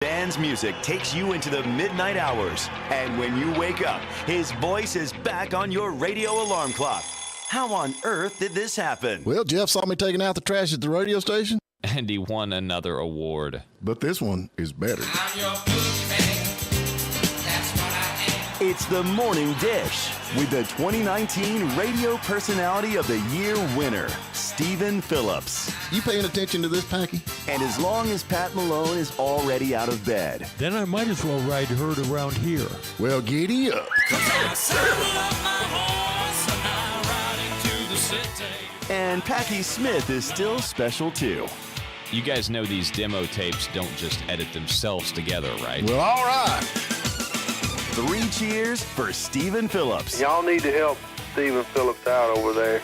Dan's music takes you into the midnight hours. And when you wake up, his voice is back on your radio alarm clock. How on earth did this happen? Well, Jeff saw me taking out the trash at the radio station. And he won another award. But this one is better. It's the Morning Dish with the 2019 Radio Personality of the Year winner, Stephen Phillips. You paying attention to this, Packy? And as long as Pat Malone is already out of bed. Then I might as well ride herd around here. Well, giddy up. And Packy Smith is still special too. You guys know these demo tapes don't just edit themselves together, right? Well, all right. 3 cheers for Stephen Phillips. Y'all need to help Stephen Phillips out over there.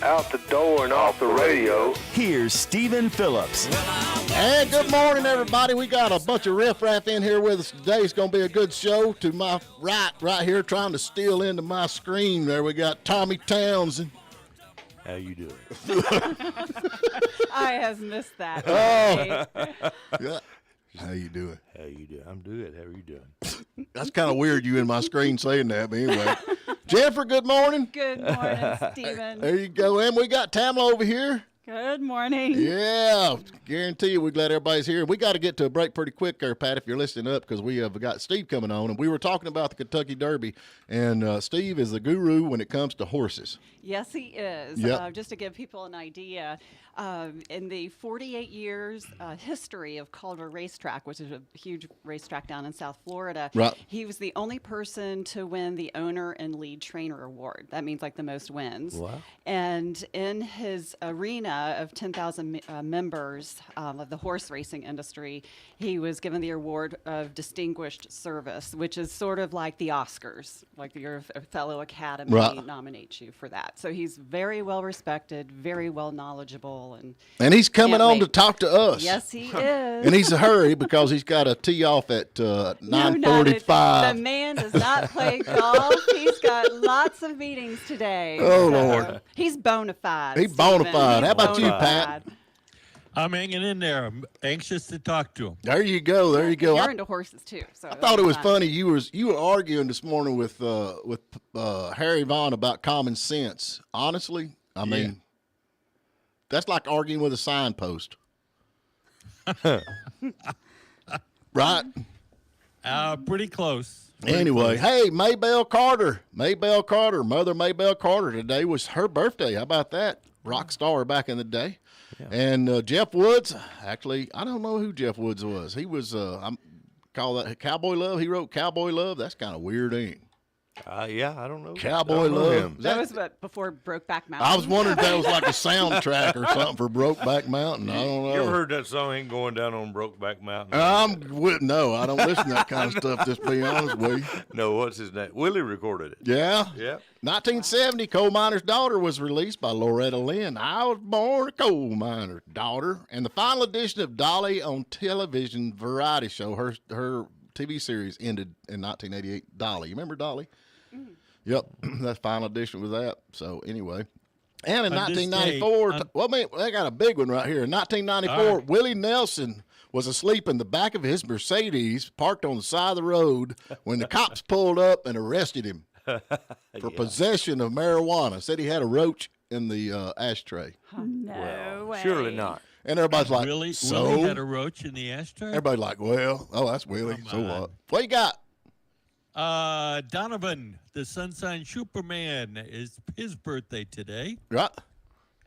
Out the door and off the radio. Here's Stephen Phillips. And good morning, everybody. We got a bunch of riffraff in here with us today. It's going to be a good show. To my right here, trying to steal into my screen there, we got Tommy Townsend. How you doing? I has missed that. Yeah. How you doing? How you doing? I'm good. How are you doing? That's kind of weird, you in my screen saying that, but anyway. Jennifer, good morning. Good morning, Stephen. There you go. And we got Tamla over here. Good morning. Yeah, guarantee you we're glad everybody's here. We got to get to a break pretty quick there, Pat, if you're listening up, because we have got Steve coming on, and we were talking about the Kentucky Derby, and Steve is the guru when it comes to horses. Yes, he is. Yep. Just to give people an idea, in the 48 years history of Calder Racetrack, which is a huge racetrack down in South Florida, Right. he was the only person to win the owner and lead trainer award. That means like the most wins. Wow. And in his arena of 10,000 members of the horse racing industry, he was given the award of Distinguished Service, which is sort of like the Oscars, like your fellow Academy Right. nominates you for that. So he's very well respected, very well knowledgeable, And he's coming Can't on wait. to talk to us. yes, he is. And he's a hurry because he's got to tee off at No, not it. 9:45. The man does not play golf. He's got lots of meetings today. Oh, Lord. He's bona fide. He's bona Stephen. fide. He's How about you, bona Pat? fide. I'm hanging in there. I'm anxious to talk to him. There you go. There you go. You're I into horses too. So I thought it was funny. You were arguing this morning with Harry Vaughn about common sense. Honestly, I mean, that's like arguing with a signpost, right? Pretty close. Anyway, hey, Maybelle Carter, Mother Maybelle Carter. Today was her birthday. How about that? Rock star back in the day. Yeah. And Jeff Woods. Actually, I don't know who Jeff Woods was. He was I'm call that Cowboy Love. He wrote Cowboy Love. That's kind of weird, ain't it? Yeah, I don't know. Cowboy I don't know Love. him. That was what, before Brokeback Mountain. I was wondering if that was like a soundtrack or something for Brokeback Mountain. I don't know. You ever heard that song, Ain't Going Down on Brokeback Mountain? No, I don't listen to that kind of stuff, just to be honest with you. No, what's his name? Willie recorded it. Yeah? Yeah. 1970, Coal Miner's Daughter was released by Loretta Lynn. I was born a coal miner's daughter. And the final edition of Dolly on Television variety show, her TV series ended in 1988. Dolly. You remember Dolly? Mm-hmm. Yep, that final edition was that. So anyway, and in 1994, they got a big one right here. In 1994, right. Willie Nelson was asleep in the back of his Mercedes, parked on the side of the road, when the cops pulled up and arrested him for possession of marijuana. Said he had a roach in the ashtray. Oh, no way. Surely not. And everybody's like, Willie had a roach in the ashtray? Everybody's like, well, that's Willie. So what? What you got? Donovan, the Sunshine Superman, is his birthday today. Right.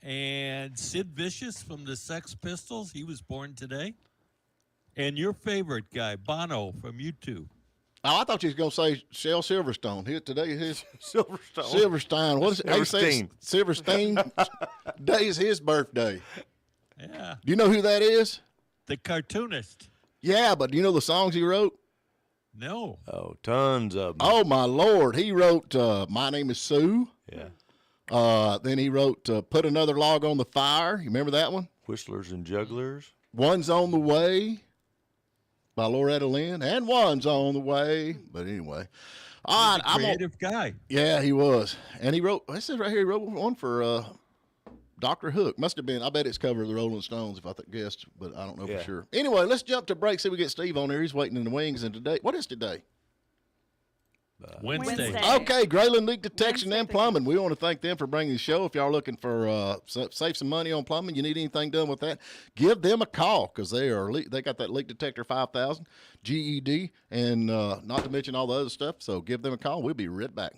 And Sid Vicious from the Sex Pistols, he was born today. And your favorite guy, Bono from U2. Oh, I thought you was going to say Shel Silverstone. Today is his Silverstein. What is it? Silverstein. Today is his birthday. Yeah. Do you know who that is? The cartoonist. Yeah, but do you know the songs he wrote? No. Oh, tons of them. Oh, my Lord. He wrote My Name is Sue. Yeah. Then he wrote Put Another Log on the Fire. You remember that one? Whistlers and Jugglers. One's on the Way by Loretta Lynn. And One's on the Way. But anyway. All right, creative guy. Yeah, he was. And he wrote, it says right here, he wrote one for Dr. Hook. Must have been. I bet it's cover of the Rolling Stones if I guessed, but I don't know Yeah. for sure. Anyway, let's jump to break. See if we get Steve on there. He's waiting in the wings. And today, what is today? Wednesday. Wednesday. Okay, Grayland Leak Detection Wednesday, and Plumbing. We want to thank them for bringing the show. If y'all are looking for save some money on plumbing, you need anything done with that, give them a call because they got that Leak Detector 5000, GED, and not to mention all the other stuff. So give them a call. We'll be right back.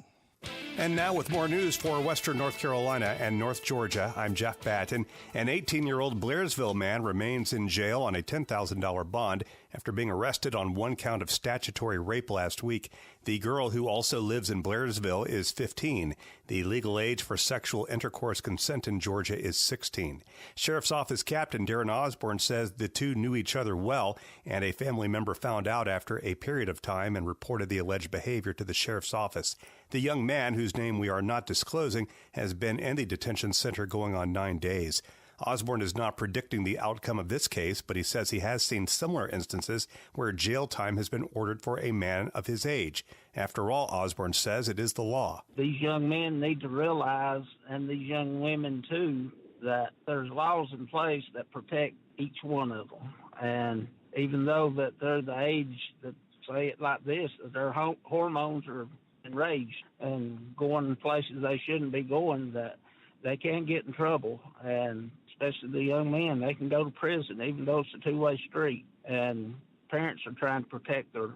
And now with more news for Western North Carolina and North Georgia, I'm Jeff Batten. An 18-year-old Blairsville man remains in jail on a $10,000 bond after being arrested on one count of statutory rape last week. The girl, who also lives in Blairsville, is 15. The legal age for sexual intercourse consent in Georgia is 16. Sheriff's Office Captain Darren Osborne says the two knew each other well, and a family member found out after a period of time and reported the alleged behavior to the sheriff's office. The young man, whose name we are not disclosing, has been in the detention center going on 9 days. Osborne is not predicting the outcome of this case, but he says he has seen similar instances where jail time has been ordered for a man of his age. After all, Osborne says it is the law. These young men need to realize, and these young women too, that there's laws in place that protect each one of them. And even though that they're the age that, say it like this, that their hormones are enraged and going places they shouldn't be going, that they can get in trouble. And especially the young men, they can go to prison, even though it's a two-way street. And parents are trying to protect their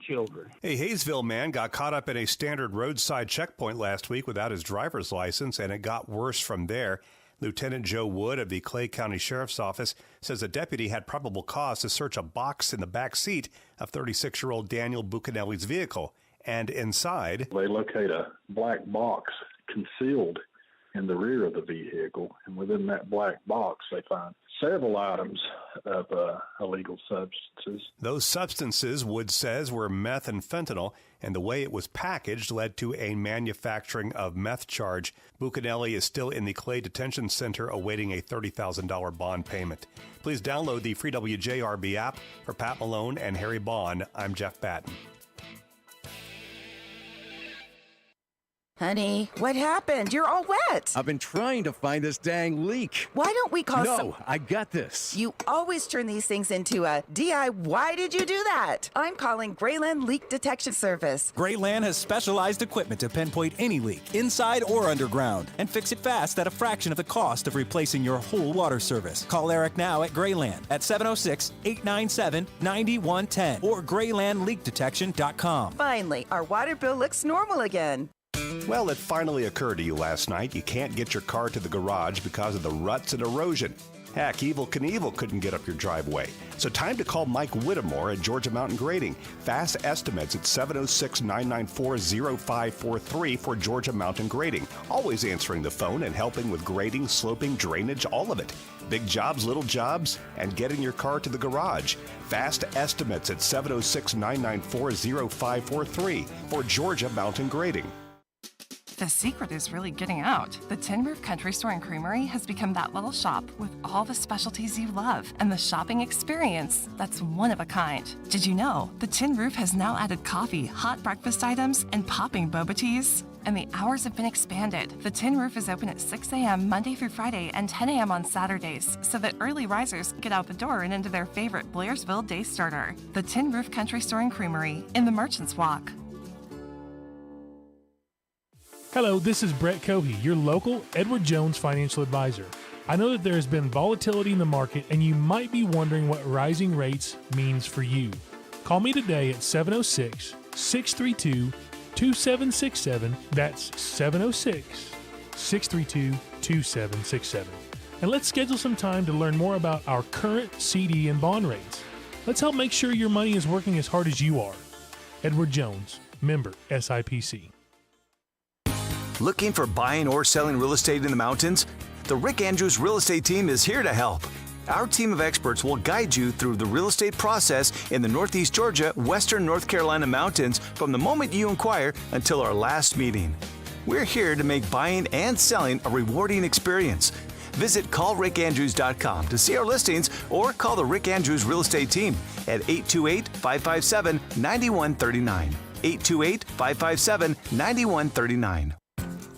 children. A Hayesville man got caught up in a standard roadside checkpoint last week without his driver's license, and it got worse from there. Lieutenant Joe Wood of the Clay County Sheriff's Office says a deputy had probable cause to search a box in the back seat of 36-year-old Daniel Bucanelli's vehicle. And inside, they locate a black box concealed in the rear of the vehicle, and within that black box they find several items of illegal substances. Those substances, Wood says, were meth and fentanyl, and the way it was packaged led to a manufacturing of meth charge. Bucanelli is still in the Clay Detention Center awaiting a $30,000 bond payment. Please download the free WJRB app. For Pat Malone and Harry Bond, I'm Jeff Batten. Honey, what happened? You're all wet. I've been trying to find this dang leak. Why don't we call No, I got this. You always turn these things into a DIY. Why did you do that? I'm calling Grayland Leak Detection Service. Grayland has specialized equipment to pinpoint any leak, inside or underground, and fix it fast at a fraction of the cost of replacing your whole water service. Call Eric now at Grayland at 706-897-9110 or GraylandLeakDetection.com. Finally, our water bill looks normal again. Well, it finally occurred to you last night. You can't get your car to the garage because of the ruts and erosion. Heck, Evel Knievel couldn't get up your driveway. So time to call Mike Whittemore at Georgia Mountain Grading. Fast estimates at 706-994-0543 for Georgia Mountain Grading. Always answering the phone and helping with grading, sloping, drainage, all of it. Big jobs, little jobs, and getting your car to the garage. Fast estimates at 706-994-0543 for Georgia Mountain Grading. The secret is really getting out. The Tin Roof Country Store and Creamery has become that little shop with all the specialties you love and the shopping experience that's one of a kind. Did you know the Tin Roof has now added coffee, hot breakfast items, and popping boba teas? And the hours have been expanded. The Tin Roof is open at 6 a.m. Monday through Friday and 10 a.m. on Saturdays so that early risers get out the door and into their favorite Blairsville day starter. The Tin Roof Country Store and Creamery in the Merchants Walk. Hello, this is Brett Cohey, your local Edward Jones financial advisor. I know that there has been volatility in the market and you might be wondering what rising rates means for you. Call me today at 706-632-2767. That's 706-632-2767. And let's schedule some time to learn more about our current CD and bond rates. Let's help make sure your money is working as hard as you are. Edward Jones, member SIPC. Looking for buying or selling real estate in the mountains? The Rick Andrews Real Estate Team is here to help. Our team of experts will guide you through the real estate process in the Northeast Georgia, Western North Carolina mountains from the moment you inquire until our last meeting. We're here to make buying and selling a rewarding experience. Visit callrickandrews.com to see our listings or call the Rick Andrews Real Estate Team at 828-557-9139. 828-557-9139.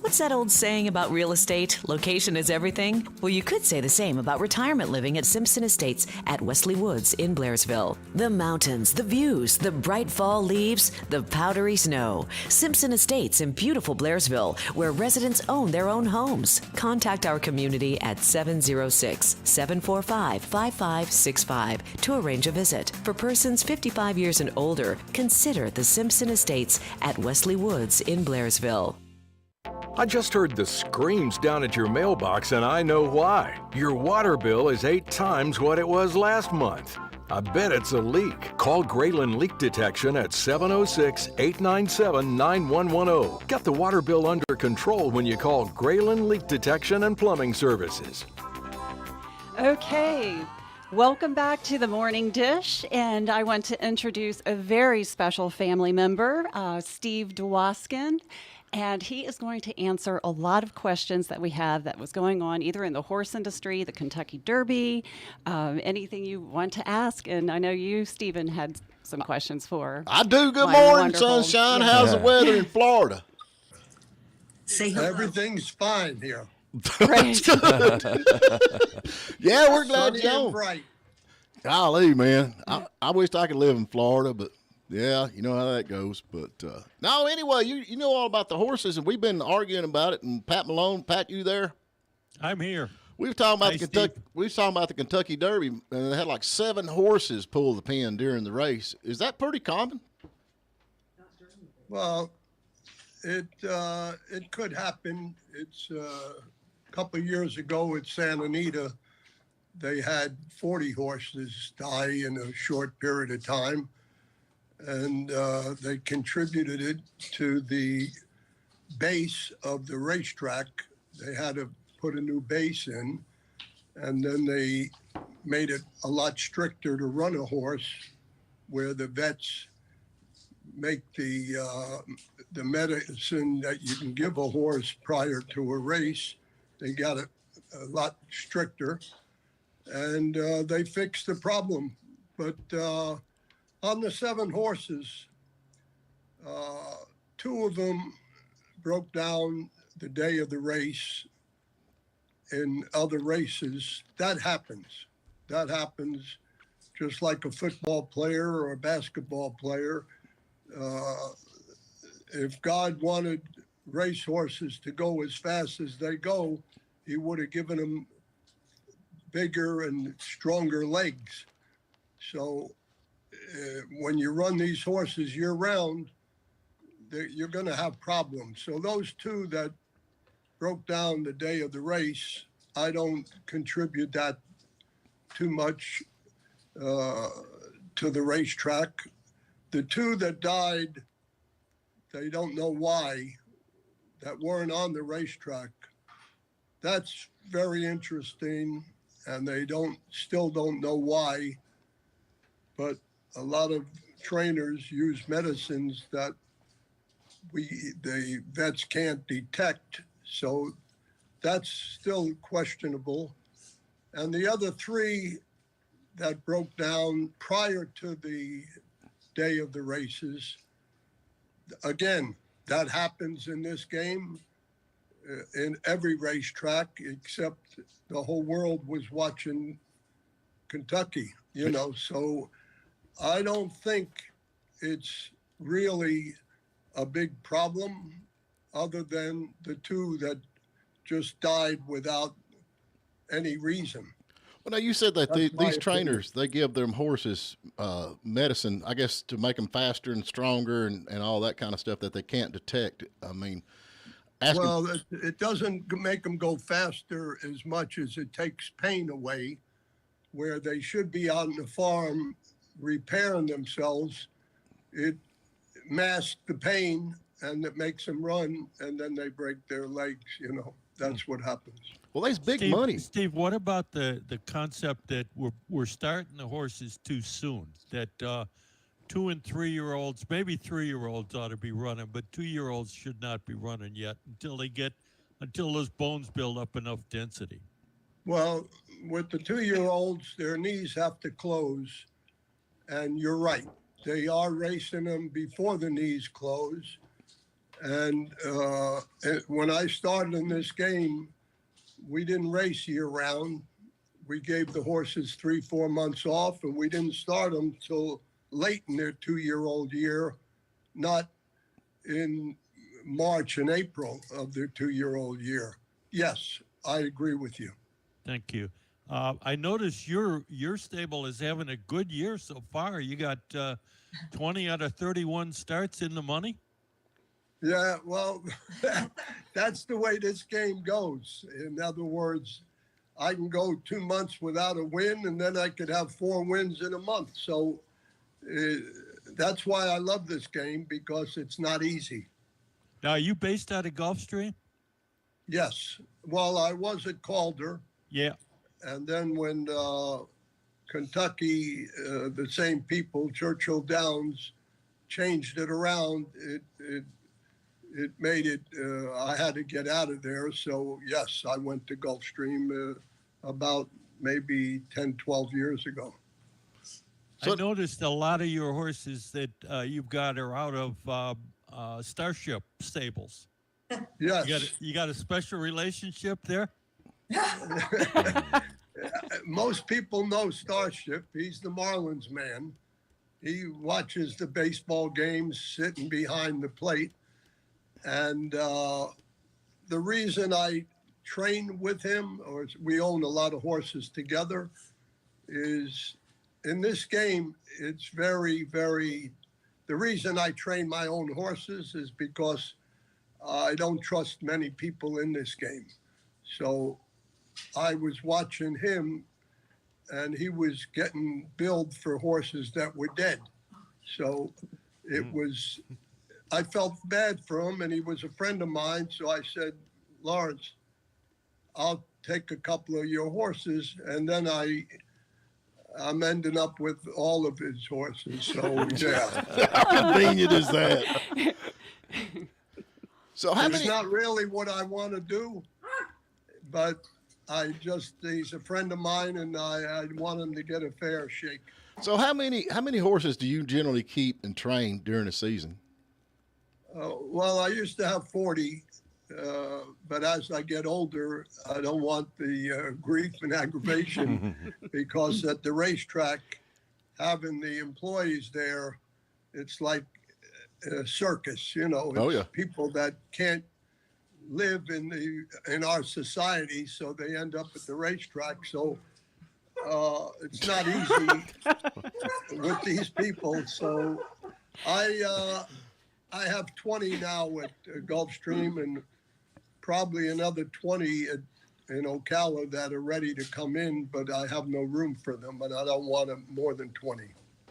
What's that old saying about real estate? Location is everything? Well, you could say the same about retirement living at Simpson Estates at Wesley Woods in Blairsville. The mountains, the views, the bright fall leaves, the powdery snow. Simpson Estates in beautiful Blairsville, where residents own their own homes. Contact our community at 706-745-5565 to arrange a visit. For persons 55 years and older, consider the Simpson Estates at Wesley Woods in Blairsville. I just heard the screams down at your mailbox, and I know why. Your water bill is 8 times what it was last month. I bet it's a leak. Call Grayland Leak Detection at 706-897-9110. Get the water bill under control when you call Grayland Leak Detection and Plumbing Services. Okay. Welcome back to the Morning Dish, and I want to introduce a very special family member, Steve Dwoskin. And he is going to answer a lot of questions that we have that was going on either in the horse industry, the Kentucky Derby, anything you want to ask. And I know you, Stephen, had some questions for. I do. Good my morning, wonderful- sunshine. How's the weather in Florida? Everything's fine here. Great. Yeah, we're glad Sunny you're and on. bright. Golly, man. I wish I could live in Florida, but yeah, you know how that goes. But no, anyway, you know all about the horses, and we've been arguing about it. And Pat Malone, Pat, you there? I'm here. We were talking about Hey, the Kentucky. We were talking about the Kentucky Derby, and they had like 7 horses pull the pin during the race. Is that pretty common? Well, it could happen. It's a couple of years ago at Santa Anita, they had 40 horses die in a short period of time, and they contributed it to the base of the racetrack. They had to put a new base in, and then they made it a lot stricter to run a horse, where the vets make the medicine that you can give a horse prior to a race. They got it a lot stricter, and they fixed the problem. But on the 7 horses, 2 of them broke down the day of the race. In other races, that happens. That happens just like a football player or a basketball player. If God wanted racehorses to go as fast as they go, he would have given them bigger and stronger legs. So when you run these horses year round, you're going to have problems. So those 2 that broke down the day of the race, I don't contribute that too much to the racetrack. The 2 that died, they don't know why, that weren't on the racetrack. That's very interesting, and they still don't know why. But a lot of trainers use medicines that the vets can't detect, so that's still questionable. And the other 3 that broke down prior to the day of the races, again, that happens in this game, in every racetrack, except the whole world was watching Kentucky, so I don't think it's really a big problem, other than the 2 that just died without any reason. Well, now you said that That's my these opinion. trainers, they give them horses medicine, I guess, to make them faster and stronger and all that kind of stuff that they can't detect. I mean, Well, it doesn't make them go faster as much as it takes pain away, where they should be out on the farm repairing themselves. It masks the pain, and it makes them run, and then they break their legs. That's what happens. Well, that's big Steve, money. Steve, what about the concept that we're starting the horses too soon? That 2 and 3-year-olds, maybe 3-year-olds ought to be running, but 2-year-olds should not be running yet until those bones build up enough density. Well, with the 2-year-olds, their knees have to close, and you're right. They are racing them before the knees close. And when I started in this game, we didn't race year round. We gave the horses 3-4 months off, and we didn't start them till late in their 2-year-old year, not in March and April of their 2-year-old year. Yes, I agree with you. Thank you. I notice your stable is having a good year so far. You got 20 out of 31 starts in the money. Yeah, well, that's the way this game goes. In other words, I can go 2 months without a win, and then I could have 4 wins in a month. So that's why I love this game, because it's not easy. Now, are you based out of Gulfstream? Yes. Well, I was at Calder. Yeah. And then when Kentucky, the same people, Churchill Downs, changed it around, it made it, I had to get out of there. So, yes, I went to Gulfstream about maybe 10, 12 years ago. I noticed a lot of your horses that you've got are out of Starship stables. Yes. You got a special relationship there? Most people know Starship. He's the Marlins man. He watches the baseball games sitting behind the plate. And the reason I train with him, or we own a lot of horses together, is in this game, it's very, very, the reason I train my own horses is because I don't trust many people in this game. So I was watching him, and he was getting billed for horses that were dead. So it was, I felt bad for him, and he was a friend of mine. So I said, Lawrence, I'll take a couple of your horses. And then I'm ending up with all of his horses. So, yeah. How convenient is that? So it's not really what I want to do, but he's a friend of mine, and I want him to get a fair shake. So how many horses do you generally keep and train during the season? Well, I used to have 40, but as I get older, I don't want the grief and aggravation because at the racetrack, having the employees there, it's like a circus, you know. It's people that can't live in our society, so they end up at the racetrack. So it's not easy with these people. So I have 20 now at Gulfstream, and probably another 20 in Ocala that are ready to come in, but I have no room for them, and I don't want more than 20.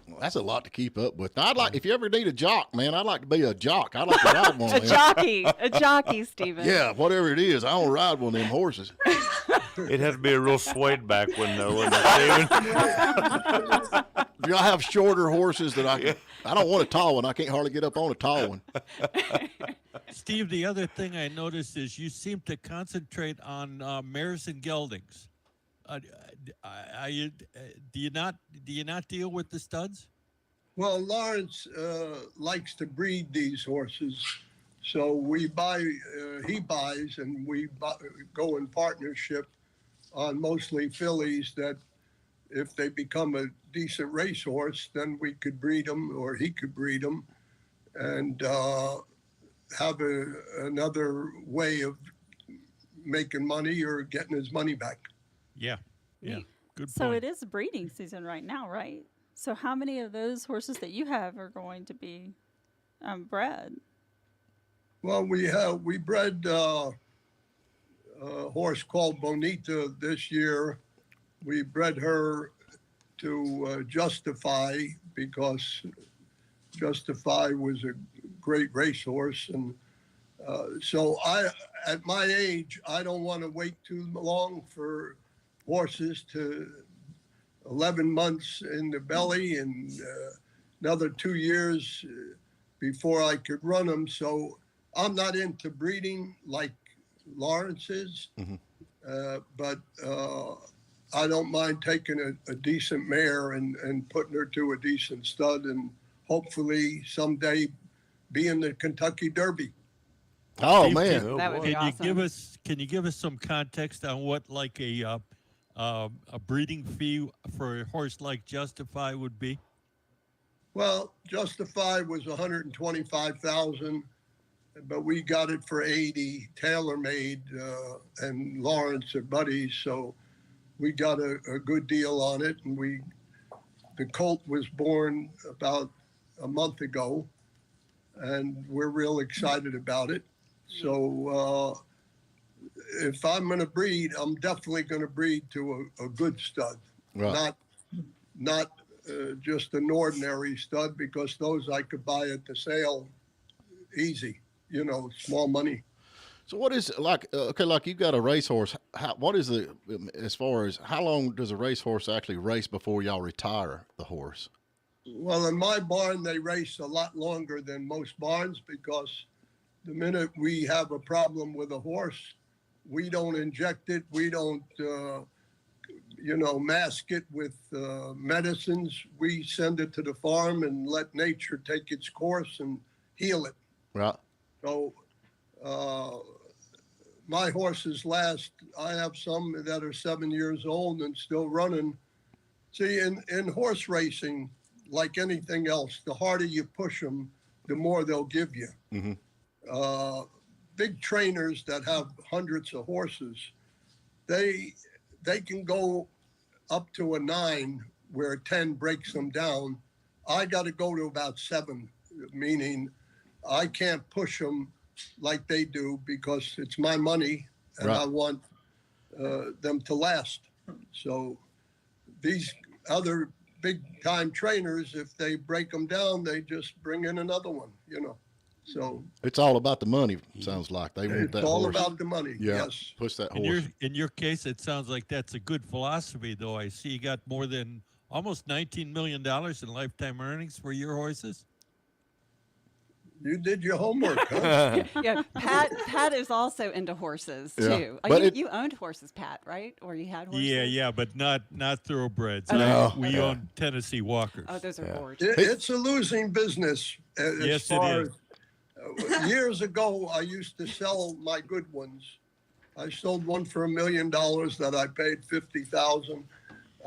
Well, that's a lot to keep up with. Now, if you ever need a jock, man, I'd like to be a jock. I'd like to ride one of them. A jockey, Stephen. Yeah, whatever it is, I want to ride one of them horses. It'd have to be a real suede back one, though, wouldn't it, Steven? Do y'all have shorter horses that I don't want a tall one. I can't hardly get up on a tall one. Steve, the other thing I noticed is you seem to concentrate on mares and geldings. Do you not deal with the studs? Well, Lawrence likes to breed these horses, so we buy. He buys, and we go in partnership on mostly fillies. That if they become a decent racehorse, then we could breed them, or he could breed them, and have another way of making money or getting his money back. Yeah. Yeah. Good So point. it is breeding season right now, right? So how many of those horses that you have are going to be bred? Well, we bred a horse called Bonita this year. We bred her to Justify because Justify was a great racehorse, and so at my age, I don't want to wait too long for horses to 11 months in the belly and another 2 years before I could run them. So I'm not into breeding like Lawrence is, but I don't mind taking a decent mare and putting her to a decent stud and hopefully someday be in the Kentucky Derby. Oh, Steve, man. That would be Can you give us some context on what like a breeding fee for a horse like Justify would be? Well, Justify was $125,000, but we got it for $80, tailor-made, and Lawrence are buddies, so we got a good deal on it. And the colt was born about a month ago, and we're real excited about it. So if I'm going to breed, I'm definitely going to breed to a good stud, Right. not just an ordinary stud, because those I could buy at the sale easy, small money. So what is like? Okay, like you've got a racehorse. What is as far as how long does a racehorse actually race before y'all retire the horse? Well, in my barn, they race a lot longer than most barns, because the minute we have a problem with a horse, we don't inject it. We don't, mask it with medicines. We send it to the farm and let nature take its course and heal it. Right. So my horses last. I have some that are 7 years old and still running. See, in horse racing, like anything else, the harder you push them, the more they'll give you. Mm-hmm. Big trainers that have hundreds of horses, they can go up to a 9 where 10 breaks them down. I got to go to about 7, meaning I can't push them like they do, because it's my money and Right. I want them to last. So these other big time trainers, if they break them down, they just bring in another one, So It's all about the money. Sounds like they want it's that all horse. about the money. Yeah, Yes. push that In horse. your case, it sounds like that's a good philosophy, though. I see you got more than almost $19 million in lifetime earnings for your horses. You did your homework, huh? Yeah, Pat is also into horses Yeah. too. But You owned horses, Pat, right? Or you had horses? Yeah, but not thoroughbreds. No. We own Tennessee Walkers. Oh, those are gorgeous. It's a losing business. As Yes, it far is. as- years ago, I used to sell my good ones. I sold one for $1 million that I paid $50,000.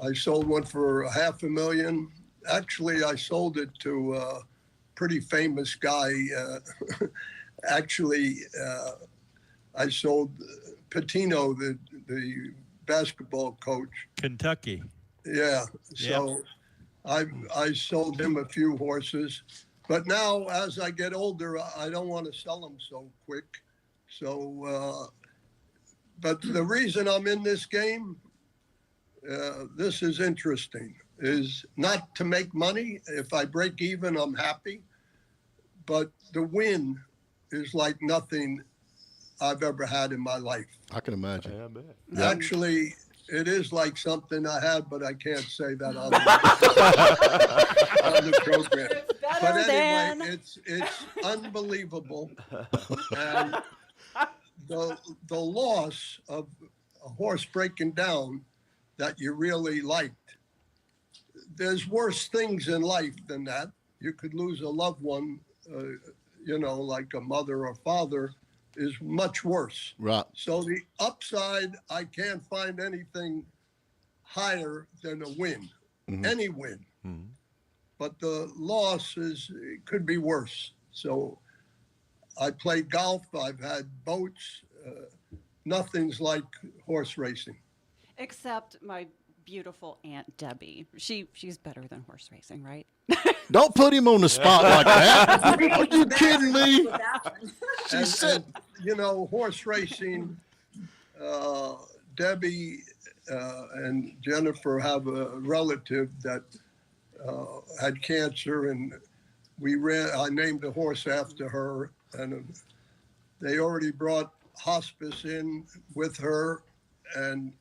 I sold one for $500,000. Actually, I sold it to a pretty famous guy. I sold Patino, the basketball coach. Kentucky. Yeah. So I sold him a few horses. But now, as I get older, I don't want to sell them so quick. So, but the reason I'm in this game, this is interesting, is not to make money. If I break even, I'm happy. But the win is like nothing I've ever had in my life. I can imagine. Yeah, I bet. Yeah. Actually, it is like something I had, but I can't say that on the program. But anyway, it's unbelievable. And the loss of a horse breaking down that you really liked, there's worse things in life than that. You could lose a loved one, like a mother or father, is much worse. Right. So the upside, I can't find anything higher than a win, any win. But the loss it could be worse. So I played golf. I've had boats. Nothing's like horse racing. Except my beautiful Aunt Debbie. She's better than horse racing, right? Don't put him on the spot like that. Are you kidding me? She And, said, horse racing, Debbie and Jennifer have a relative that had cancer, and I named the horse after her, and they already brought hospice in with her, and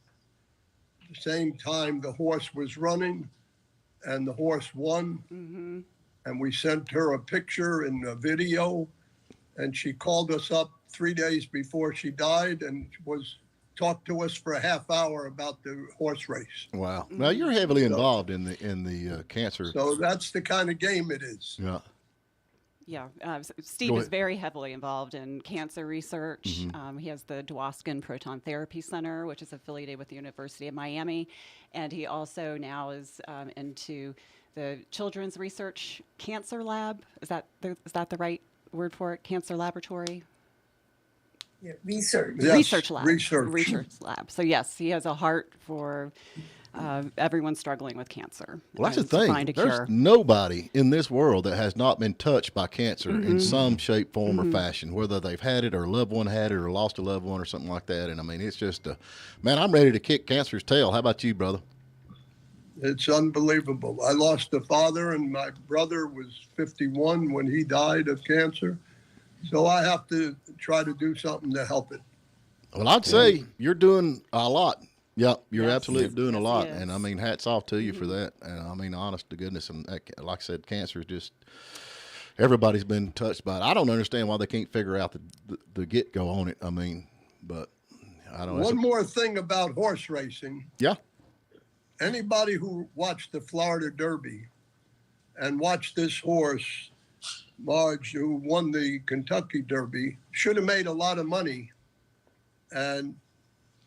at the same time the horse was running, and the horse won. Mm-hmm. And we sent her a picture and a video, and she called us up 3 days before she died and talked to us for a half hour about the horse race. wow. Now you're heavily involved in the cancer. So that's the kind of game it is. Yeah. Yeah, Steve is very heavily involved in cancer research. He has the Dwoskin Proton Therapy Center, which is affiliated with the University of Miami, and he also now is into the Children's Research Cancer Lab. Is that the right word for it? Cancer Laboratory? Yeah, research. Yes, Research lab. research. Lab. So yes, he has a heart for everyone struggling with cancer. Well, that's the to thing. find a There's cure. nobody in this world that has not been touched by cancer in some shape, form, or fashion, whether they've had it or a loved one had it or lost a loved one or something like that. And I mean, it's just, man, I'm ready to kick cancer's tail. How about you, brother? It's unbelievable. I lost a father, and my brother was 51 when he died of cancer. So I have to try to do something to help it. Well, I'd say you're doing a lot. Yep, you're Yes. absolutely doing a Yes, lot, he is. and I mean, hats off to you for that. And I mean, honest to goodness, and that, like I said, cancer is just everybody's been touched by it. I don't understand why they can't figure out the get go on it. I mean, but I don't know. One more thing about horse racing. Yeah. Anybody who watched the Florida Derby and watched this horse, Marge, who won the Kentucky Derby, should have made a lot of money. And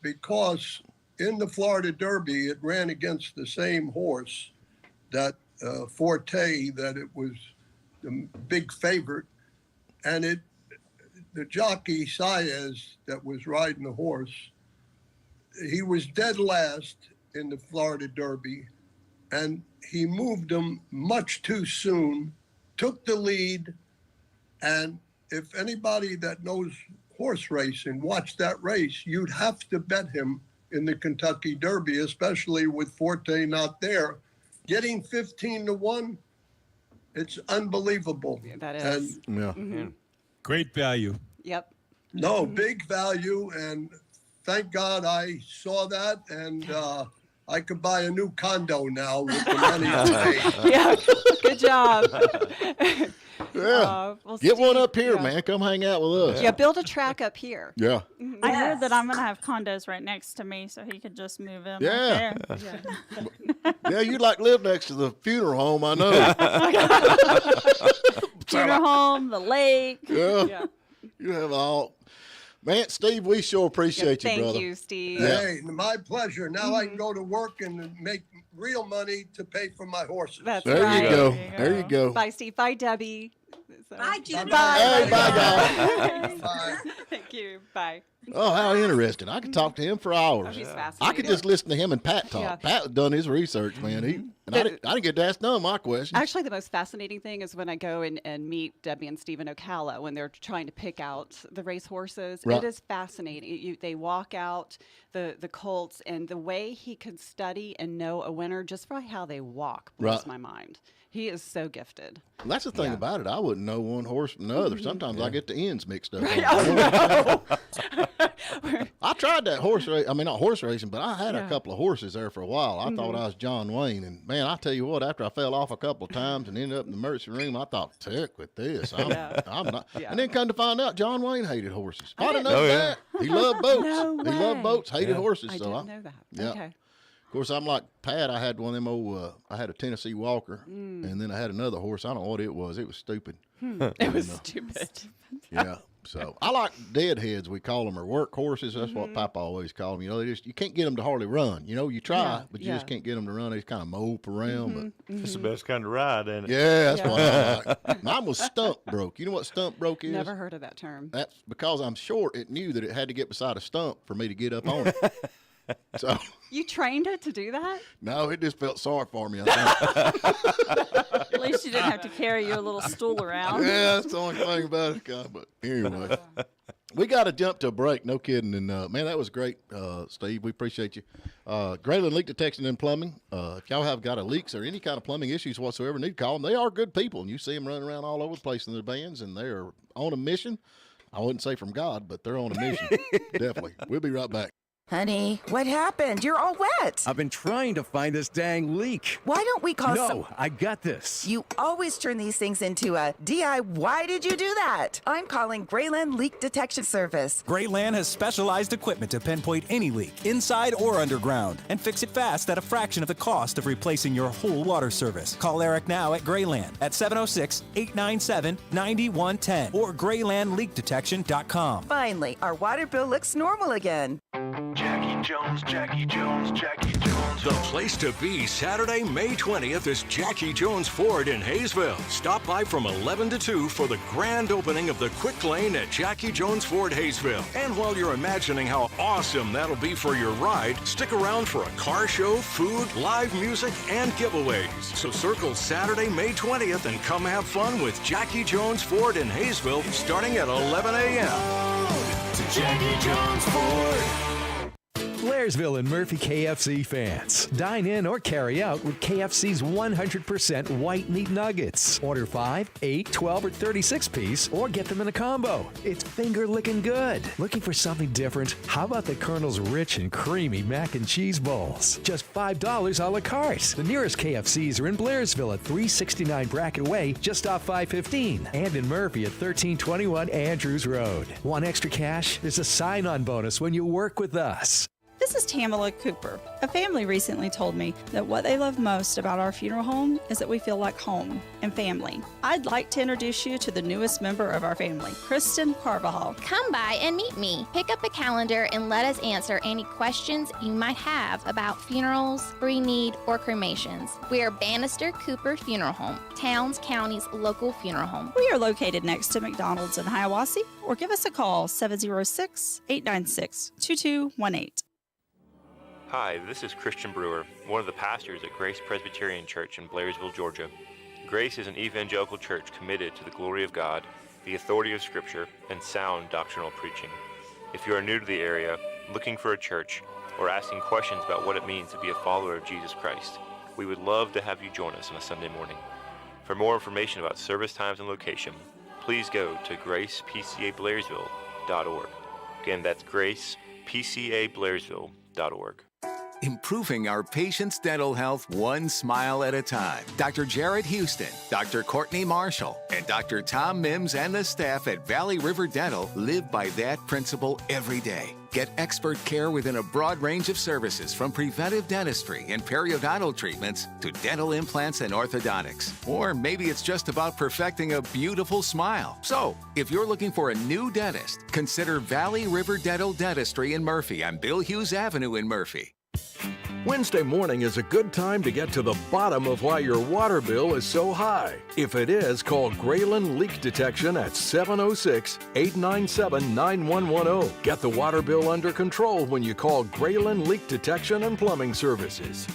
because in the Florida Derby, it ran against the same horse, that Forte, that it was the big favorite. And the jockey, Saez, that was riding the horse, he was dead last in the Florida Derby, and he moved him much too soon, took the lead. And if anybody that knows horse racing watched that race, you'd have to bet him in the Kentucky Derby, especially with Forte not there. Getting 15-1, it's unbelievable. Yeah, that is. And Great value. Yep. no, big value, and thank God I saw that, and I could buy a new condo now with the money I made. Yeah, good job. Yeah. Well, Get one Steve, up here, yeah. man. Come hang out with us. Yeah, build a track up here. Yeah. I heard that I'm gonna have condos right next to me, so he could just move in. Yeah. Right there. Yeah, you'd like to live next to the funeral home, I know. Funeral home, the lake. Yeah. You have all. Man, Steve, we sure appreciate you, Thank brother. you, Steve. Yeah. Hey, my pleasure. Now I can go to work and make real money to pay for my horses. That's There right. you go. There you go. Bye, Steve. Bye, Debbie. Bye, Jim. Bye. Hey, bye, guys. Bye. Thank you. Bye. Oh, how interesting. I could talk to him for hours. Oh, he's I fascinating. could just listen to him and Pat talk. Yeah. Pat done his research, man. I didn't get to ask none of my questions. Actually, the most fascinating thing is when I go and meet Debbie and Stephen Ocala when they're trying to pick out the race horses. Right. It is fascinating. They walk out the colts, and the way he could study and know a winner just by how they walk blows Right. my mind. He is so gifted. That's the thing about it. I wouldn't know one horse from the other. Sometimes I get the ends mixed up. I tried that horse race. I mean, not horse racing, but I had a couple of horses there for a while. I thought I was John Wayne. And, man, I tell you what, after I fell off a couple of times and ended up in the emergency room, I thought, heck with this. I'm not. Yeah. And then come to find out, John Wayne hated horses. I didn't didn't know know that. He loved boats. No He loved way. boats, hated horses. I so didn't know that. Yeah. Okay. Of course, I'm like Pat. I had one of them old. I had a Tennessee Walker, and then I had another horse. I don't know what it was. It was stupid. It was stupid. Yeah. So I like deadheads. We call them, or work horses. That's what Papa always called them. You know, you can't get them to hardly run. You know, you try, Yeah, but you just can't get them to run. They just kind of mope around. But It's the best kind of ride, ain't it? yeah, that's what I like. Mine was stump broke. You know what stump broke is? Never heard of that term. That's because I'm short. It knew that it had to get beside a stump for me to get up on it. So You trained it to do that? no, it just felt sorry for me. I think. At least you didn't have to carry your little stool around. Yeah, that's the only thing about it, guy. But anyway, we got to jump to a break. No kidding. And man, that was great, Steve. We appreciate you. Grayling Leak Detection and Plumbing. If y'all have got a leaks or any kind of plumbing issues whatsoever, need to call them. They are good people, and you see them running around all over the place in their vans, and they are on a mission. I wouldn't say from God, but they're on a mission. Definitely. We'll be right back. Honey, what happened? You're all wet. I've been trying to find this dang leak. Why don't we call No, I got this. You always turn these things into a DI. Why did you do that? I'm calling Grayland Leak Detection Service. Grayland has specialized equipment to pinpoint any leak, inside or underground, and fix it fast at a fraction of the cost of replacing your whole water service. Call Eric now at Grayland at 706-897-9110 or GraylandLeakDetection.com. Finally, our water bill looks normal again. Jackie Jones, Jackie Jones, Jackie Jones. The place to be Saturday, May 20th is Jackie Jones Ford in Hayesville. Stop by from 11 to 2 for the grand opening of the Quick Lane at Jackie Jones Ford Hayesville. And while you're imagining how awesome that'll be for your ride, stick around for a car show, food, live music, and giveaways. So circle Saturday, May 20th and come have fun with Jackie Jones Ford in Hayesville starting at 11 a.m. To Jackie Jones Ford. Blairsville and Murphy KFC fans. Dine in or carry out with KFC's 100% white meat nuggets. Order 5, 8, 12, or 36 piece or get them in a combo. It's finger licking good. Looking for something different? How about the Colonel's rich and creamy mac and cheese bowls? Just $5 a la carte. The nearest KFCs are in Blairsville at 369 Bracket Way, just off 515, and in Murphy at 1321 Andrews Road. Want extra cash? There's a sign-on bonus when you work with us. This is Tamala Cooper. A family recently told me that what they love most about our funeral home is that we feel like home and family. I'd like to introduce you to the newest member of our family, Kristen Carvajal. Come by and meet me. Pick up a calendar and let us answer any questions you might have about funerals, pre-need, or cremations. We are Bannister Cooper Funeral Home, Towns County's local funeral home. We are located next to McDonald's in Hiawassee, or give us a call 706-896-2218. Hi, this is Christian Brewer, one of the pastors at Grace Presbyterian Church in Blairsville, Georgia. Grace is an evangelical church committed to the glory of God, the authority of Scripture, and sound doctrinal preaching. If you are new to the area, looking for a church, or asking questions about what it means to be a follower of Jesus Christ, we would love to have you join us on a Sunday morning. For more information about service times and location, please go to gracepcablairsville.org. Again, that's gracepcablairsville.org. Improving our patients' dental health one smile at a time. Dr. Jared Houston, Dr. Courtney Marshall, and Dr. Tom Mims and the staff at Valley River Dental live by that principle every day. Get expert care within a broad range of services from preventive dentistry and periodontal treatments to dental implants and orthodontics. Or maybe it's just about perfecting a beautiful smile. So, if you're looking for a new dentist, consider Valley River Dental Dentistry in Murphy on Bill Hughes Avenue in Murphy. Wednesday morning is a good time to get to the bottom of why your water bill is so high. If it is, call Grayland Leak Detection at 706-897-9110. Get the water bill under control when you call Grayland Leak Detection and Plumbing Services.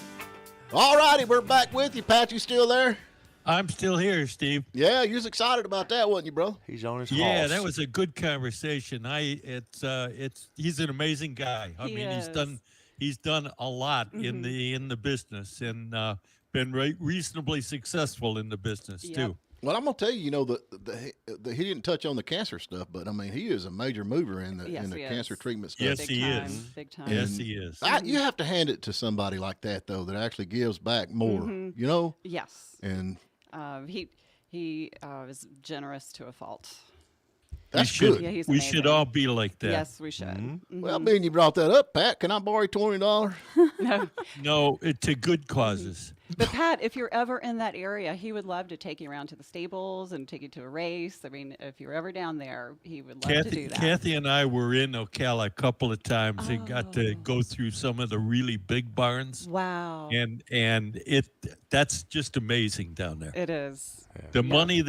All righty, we're back with you. Pat, you still there? I'm still here, Steve. Yeah, you was excited about that, wasn't you, bro? He's on his Yeah, horse. that was a good conversation. He's an amazing guy. I mean, he's done a lot in the business and been reasonably successful in the business too. Well, I'm gonna tell you, he didn't touch on the cancer stuff, but I mean, he is a major mover in the cancer treatment stuff. Yes, he is. Big time. Yes, he is. You have to hand it to somebody like that, though, that actually gives back more. You know. Yes. And he is generous to a fault. That's good. Yeah, he's we amazing. should all be like that. Yes, we should. Mm-hmm. Well, being you brought that up, Pat, can I borrow you $20? No, to good causes. But Pat, if you're ever in that area, he would love to take you around to the stables and take you to a race. I mean, if you're ever down there, he would love to do that. Kathy and I were in Ocala a couple of times and got to go through some of the really big barns. Wow. And that's just amazing down there. It is. The money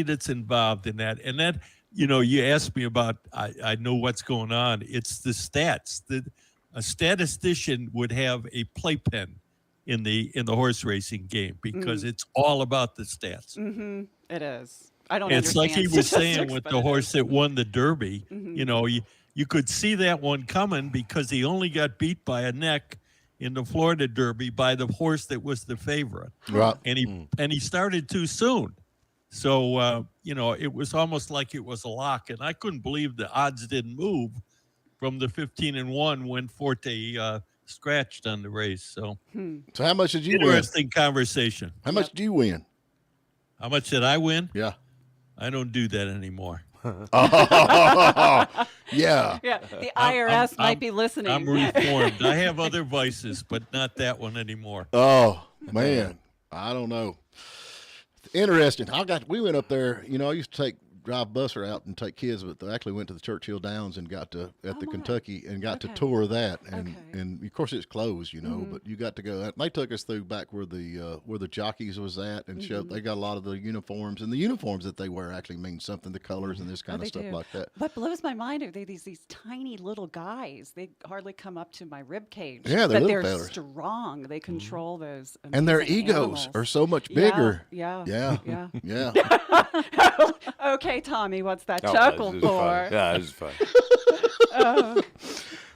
that's involved in that, and that, you asked me about, I know what's going on. It's the stats. A statistician would have a playpen in the horse racing game because it's all about the stats. Mm-hmm. It is. I don't. It's like he was saying with the horse is. that won the Derby. Mhm. You could see that one coming because he only got beat by a neck in the Florida Derby by the horse that was the favorite. Right. And he started too soon. So, it was almost like it was a lock. And I couldn't believe the odds didn't move from the 15-1 when Forte scratched on the race. So, So how much did you win? interesting conversation. How much did you win? How much did I win? Yeah. I don't do that anymore. Yeah. Yeah, the IRS might be listening. I'm reformed. I have other vices, but not that one anymore. Oh man, I don't know. Interesting. We went up there. You know, I used to drive bus route and take kids, but I actually went to the Churchill Downs and got to Kentucky and got to tour that. And of course it's closed, you know, but you got to go. They took us through back where the jockeys was at and showed. They got a lot of the uniforms, and the uniforms that they wear actually mean something. The colors and this kind of stuff like that. What blows my mind are these tiny little guys. They hardly come up to my rib cage. Yeah, they're but little they're fellas. strong. They control those. And their amazing egos animals. are so much bigger. Yeah. Yeah. Okay, Tommy, what's that Oh, chuckle this is for? funny. Yeah, this is fun.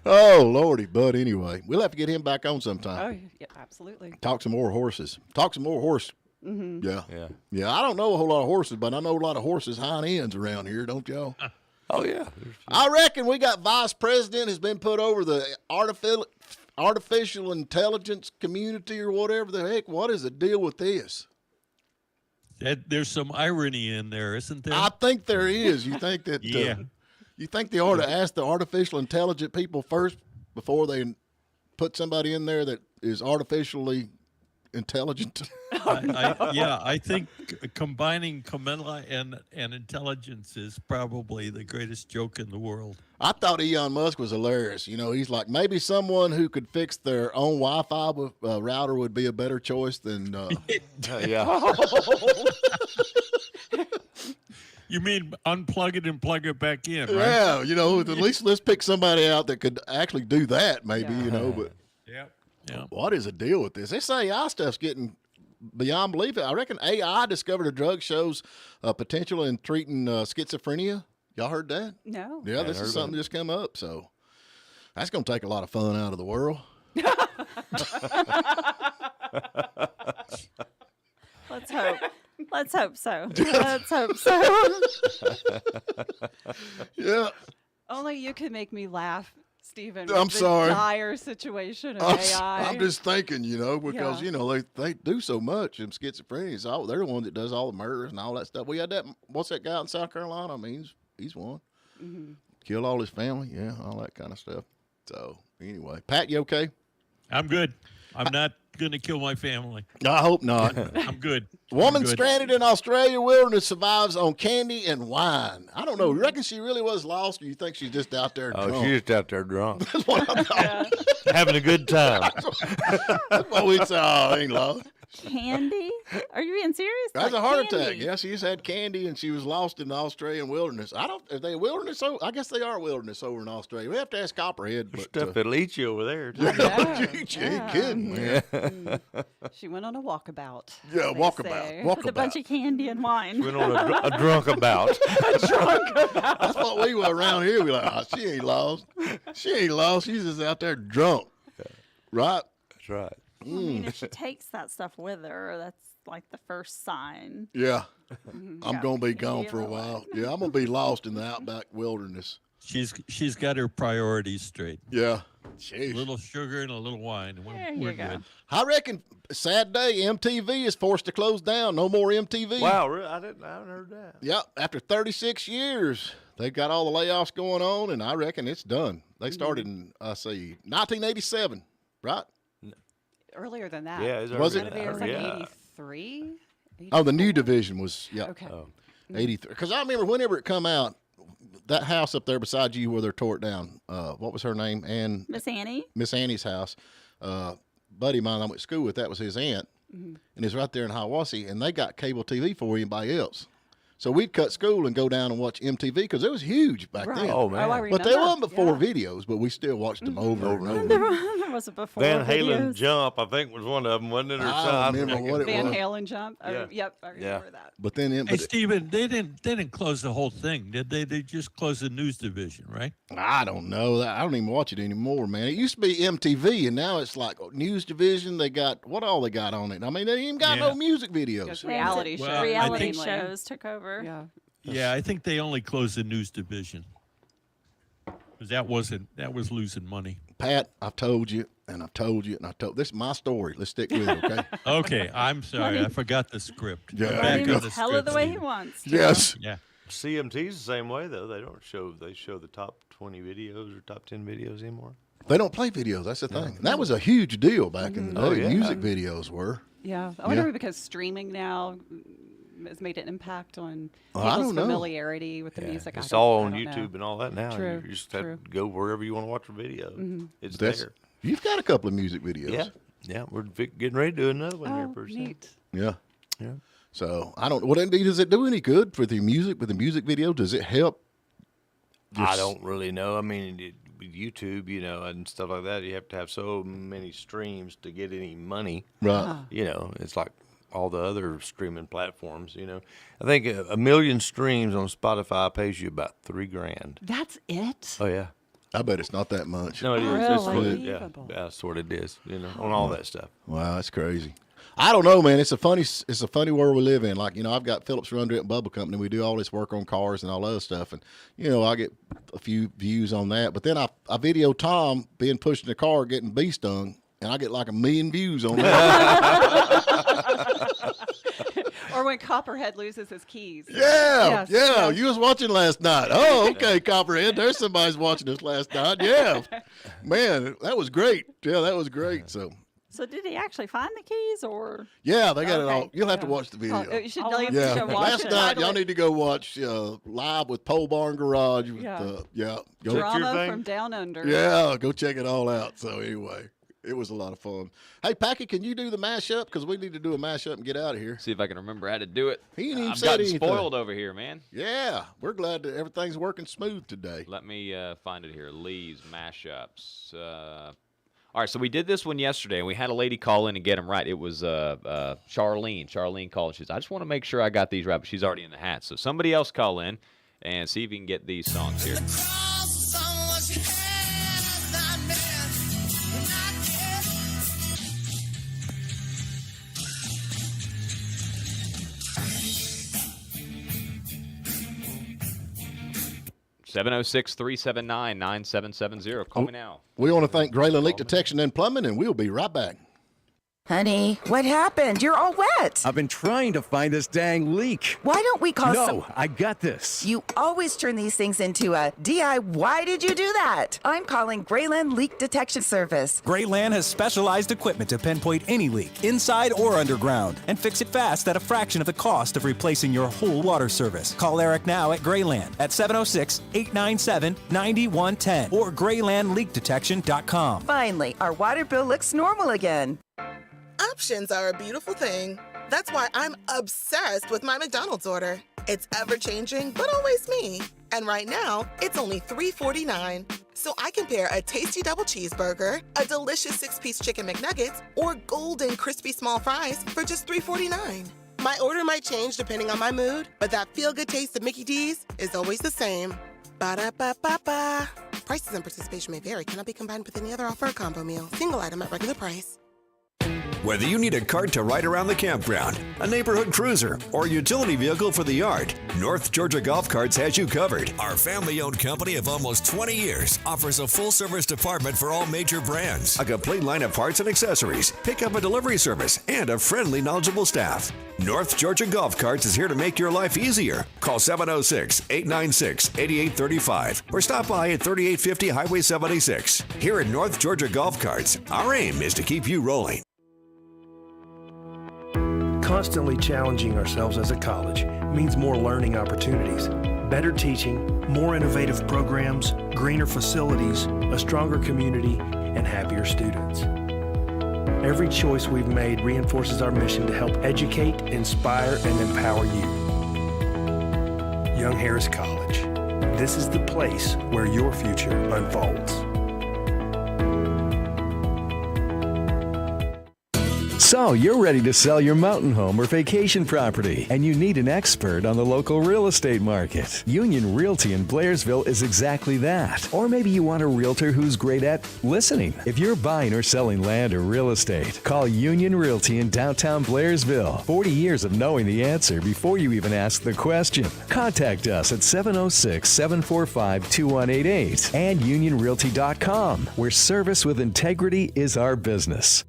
Oh Lordy, but anyway, we'll have to get him back on sometime. Oh, yeah, absolutely. Talk some more horses. Talk some more horse. Mhm. Yeah. I don't know a whole lot of horses, but I know a lot of horses' hind ends around here, don't y'all? Oh yeah. I reckon we got vice president has been put over the artificial intelligence community or whatever the heck. What is the deal with this? There's some irony in there, isn't there? I think there is. You think that? Yeah. You think they ought to ask the artificial intelligent people first before they put somebody in there that is artificially intelligent? I think combining Camilla and intelligence is probably the greatest joke in the world. I thought Elon Musk was hilarious. You know, he's like, maybe someone who could fix their own Wi-Fi router would be a better choice than. Yeah. You mean unplug it and plug it back in, right? Yeah, you know, at least let's pick somebody out that could actually do that, maybe, you know. But yeah. What is the deal with this? This AI stuff's getting beyond belief. I reckon AI discovered a drug shows potential in treating schizophrenia. Y'all heard that? No. Yeah, this is something that just come up. So that's going to take a lot of fun out of the world. Let's hope. Let's hope so. Let's hope so. Yeah. Only you can make me laugh, Stephen. I'm with the sorry. dire situation of AI. I'm just thinking, you know, because, Yeah. you know, they do so much. And schizophrenia is they're the one that does all the murders and all that stuff. We had that, what's that guy in South Carolina? I mean, he's one. Mm-hmm. Killed all his family. Yeah, all that kind of stuff. So, anyway. Pat, you okay? I'm good. I'm not going to kill my family. I hope not. I'm good. Woman I'm good. stranded in Australia wilderness survives on candy and wine. I don't know. You reckon she really was lost, or you think she's just out there drunk? Oh, she's just out there drunk. That's what I thought. Having a good time. That's what we saw. Ain't lost. Candy? Are you being serious? That's Like a heart candy? attack. Yeah, she just had candy and she was lost in the Australian wilderness. Are they wilderness? I guess they are wilderness over in Australia. We have to ask Copperhead. But, Stuff that'll eat you over there. Too. you ain't kidding, man. She went on a walkabout. Yeah, they walkabout. say. With a bunch of candy and wine. Went on a drunk about. That's what we were around here. We like, oh, she ain't lost. She ain't lost. She's just out there drunk. Right? That's right. I mean, if she takes that stuff with her, that's like the first sign. Yeah. Mhm. I'm Yeah. going to be gone Yeah. for a while. Yeah, I'm going to be lost in the outback wilderness. She's got her priorities straight. Yeah. A little sugar and a little wine. And There you we're go. good. I reckon, sad day, MTV is forced to close down. No more MTV. Wow, really? I haven't heard that. Yep. After 36 years, they've got all the layoffs going on, and I reckon it's done. They started in, 1987, right? Earlier than that. Yeah, it's Was earlier it? than It was that. like Yeah. 83? Oh, the new division was, yeah. Okay. 83. Because I remember whenever it come out, that house up there beside you where they tore it down, what was her name? Miss Annie? Miss Annie's house. Buddy of mine I went to school with, that was his aunt. Mm-hmm. And it's right there in Hiawassee, and they got cable TV for anybody else. So we'd cut school and go down and watch MTV because it was huge back Right. then. Oh, man. I remember. But they wasn't before Yeah. videos, but we still watched them over and over. There wasn't before Van Halen videos. Jump, I think, was one of them, wasn't it? Or I something? remember what it Van was. Halen jump? Oh, Yeah. yep, I remember that. But then, Hey, Stephen, they didn't close the whole thing, did they? They just closed the news division, right? I don't know. I don't even watch it anymore, man. It used to be MTV, and now it's like news division. They got what all they got on it. I mean, they ain't even got Yeah. no music Just videos. reality Well, shows. I Reality think- shows took over. Yeah. Yeah, I think they only closed the news division. 'Cause that was losing money. Pat, I've told you, and I've told you, and I told. This is my story. Let's stick with it, okay? Okay, I'm sorry. I forgot the script. Yeah, I'm back on the Tell it the script, way Steve. he wants. Yes. Yeah. CMT's the same way though. They show the top 20 videos or top 10 videos anymore. They don't play videos. That's the thing. And that was a huge deal back in the day. Oh, yeah. Music videos were. Yeah, I wonder because streaming now has made an impact on Oh, I people's don't know. familiarity with the music. It's I don't- all I on don't YouTube know. and all that now. True, You just have to go wherever you want to watch a video. It's there. You've got a couple of music videos. Yeah. We're getting ready to do another one here Oh, pretty soon. neat. Yeah. Yeah. So I don't. What indeed does it do any good for the music with the music video? Does it help? I don't really know. I mean, with YouTube, and stuff like that, you have to have so many streams to get any money. Right. It's like all the other streaming platforms. I think a million streams on Spotify pays you about $3,000. That's it? Oh yeah. I bet it's not that much. No, it is. That's what it, Unbelievable. that's what it is. On all that stuff. Wow, that's crazy. I don't know, man. It's a funny world we live in. Like, I've got Phillips Rundgren and Bubble Company. We do all this work on cars and all other stuff. And, I get a few views on that. But then I video Tom being pushed in the car getting bee stung, and I get like 1 million views on that. Or when Copperhead loses his keys. Yeah, Yes. You was watching last night. Oh, okay, Copperhead. There's somebody's watching us last night. Yeah. Man, that was great. Yeah, that was great. So did he actually find the keys, or? yeah, they got it all. Okay. You'll have to watch the video. Oh, you should, Oh, you Yeah, should watch last it. night y'all need to go watch Live with Pole Barn Garage. With, Yeah. go, Drama from Down Under. yeah, go check it all out. So anyway, it was a lot of fun. Hey, Packy, can you do the mashup? Because we need to do a mashup and get out of here. See if I can remember how to do it. He ain't even I've said gotten anything. spoiled over here, man. Yeah, we're glad that everything's working smooth today. Let me find it here. Lee's mashups. All right, so we did this one yesterday, and we had a lady call in and get them right. It was Charlene. Charlene called. She says, I just want to make sure I got these right, but she's already in the hat. So somebody else call in and see if you can get these songs here. 706-379-9770. Call me now. We want to thank Grayland Leak Detection and Plumbing, and we'll be right back. Honey, what happened? You're all wet. I've been trying to find this dang leak. Why don't we call some... No, I got this. You always turn these things into a DI. Why did you do that? I'm calling Grayland Leak Detection Service. Grayland has specialized equipment to pinpoint any leak, inside or underground, and fix it fast at a fraction of the cost of replacing your whole water service. Call Eric now at Grayland at 706-897-9110 or GraylandLeakDetection.com. Finally, our water bill looks normal again. Options are a beautiful thing. That's why I'm obsessed with my McDonald's order. It's ever-changing, but always me. And right now, it's only $3.49. So I can pair a tasty double cheeseburger, a delicious 6-piece chicken McNuggets, or golden crispy small fries for just $3.49. My order might change depending on my mood, but that feel-good taste of Mickey D's is always the same. Ba-da-ba-ba-ba. Prices and participation may vary. Cannot be combined with any other offer or combo meal. Single item at regular price. Whether you need a cart to ride around the campground, a neighborhood cruiser, or a utility vehicle for the yard, North Georgia Golf Carts has you covered. Our family-owned company of almost 20 years offers a full-service department for all major brands. A complete line of parts and accessories, pickup and delivery service, and a friendly, knowledgeable staff. North Georgia Golf Carts is here to make your life easier. Call 706-896-8835 or stop by at 3850 Highway 76. Here at North Georgia Golf Carts, our aim is to keep you rolling. Constantly challenging ourselves as a college means more learning opportunities, better teaching, more innovative programs, greener facilities, a stronger community, and happier students. Every choice we've made reinforces our mission to help educate, inspire, and empower you. Young Harris College. This is the place where your future unfolds. So you're ready to sell your mountain home or vacation property, and you need an expert on the local real estate market. Union Realty in Blairsville is exactly that. Or maybe you want a realtor who's great at listening. If you're buying or selling land or real estate, call Union Realty in downtown Blairsville. 40 years of knowing the answer before you even ask the question. Contact us at 706-745-2188 and unionrealty.com, where service with integrity is our business.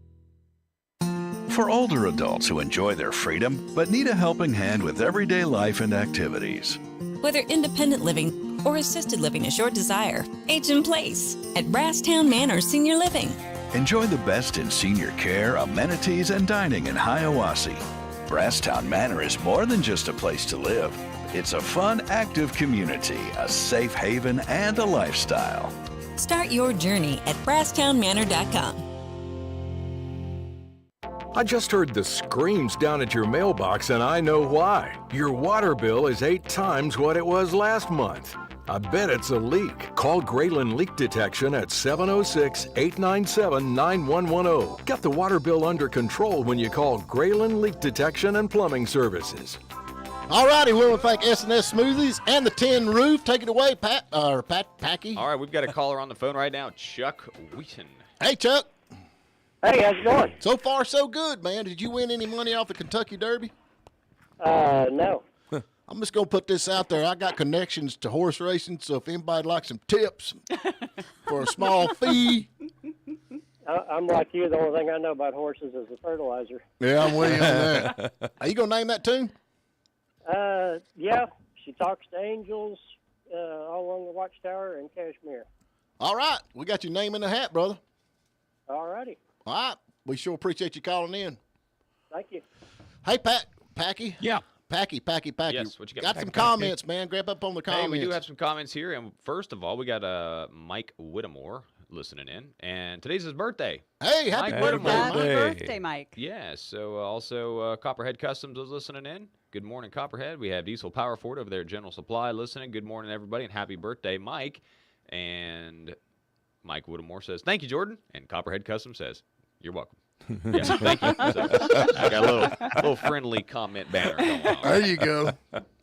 For older adults who enjoy their freedom but need a helping hand with everyday life and activities. Whether independent living or assisted living is your desire, age in place at Brasstown Manor Senior Living. Enjoy the best in senior care, amenities, and dining in Hiawassee. Brasstown Manor is more than just a place to live. It's a fun, active community, a safe haven, and a lifestyle. Start your journey at BrasstownManor.com. I just heard the screams down at your mailbox, and I know why. Your water bill is 8 times what it was last month. I bet it's a leak. Call Grayland Leak Detection at 706-897-9110. Get the water bill under control when you call Grayland Leak Detection and Plumbing Services. All righty, we want to thank S&S Smoothies and the Tin Roof. Take it away, Packy. All right, we've got a caller on the phone right now, Chuck Wheaton. Hey, Chuck. Hey, how's it going? So far, so good, man. Did you win any money off the Kentucky Derby? No. I'm just going to put this out there. I got connections to horse racing, so if anybody likes some tips for a small fee. I'm like you. The only thing I know about horses is the fertilizer. Yeah, I'm with you on that. Are you going to name that tune? Yeah. She Talks to Angels, All Along the Watchtower, and Kashmir. All right. We got your name in the hat, brother. All righty. All right. We sure appreciate you calling in. Thank you. Hey, Packy. Yeah. Packy. Yes, what you got? Got some comments, man. Grab up on the comments. Hey, we do have some comments here. And first of all, we got Mike Whittemore listening in. And today's his birthday. Hey, happy Whittemore. Happy birthday, Mike. Yeah, so also Copperhead Customs is listening in. Good morning, Copperhead. We have Diesel Power Ford over there at General Supply listening. Good morning, everybody, and happy birthday, Mike. And Mike Whittemore says, thank you, Jordan. And Copperhead Customs says, you're welcome. Yeah, thank you. So, I got a little friendly comment banner going on. There you go.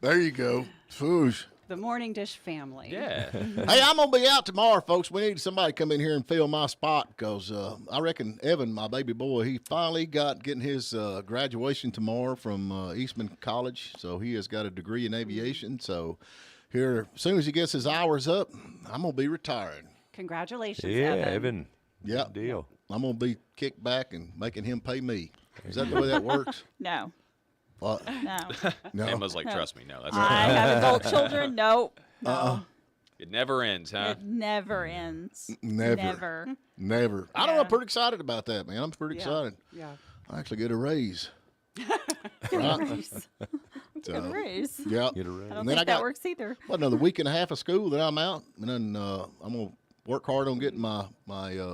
There you go. Swoosh. The Morning Dish family. Yeah. Hey, I'm going to be out tomorrow, folks. We need somebody to come in here and fill my spot because I reckon Evan, my baby boy, he finally getting his graduation tomorrow from Eastman College. So he has got a degree in aviation. So here, as soon as he gets his hours up, I'm going to be retired. Congratulations, Yeah, Evan. Evan. Yeah. Good deal. I'm going to be kicked back and making him pay me. Is that the way that works? No. What? No. Emma's like, trust me, no. That's I have adult children. Nope. No. It never ends, huh? It never ends. Never. Never. I don't know. I'm pretty excited about that, man. I'm pretty excited. Yeah. I actually get a raise. Get a Right? raise. Get a raise. Yeah. Get a raise. I don't And then think I that got works either. another week and a half of school that I'm out, and then I'm gonna work hard on getting my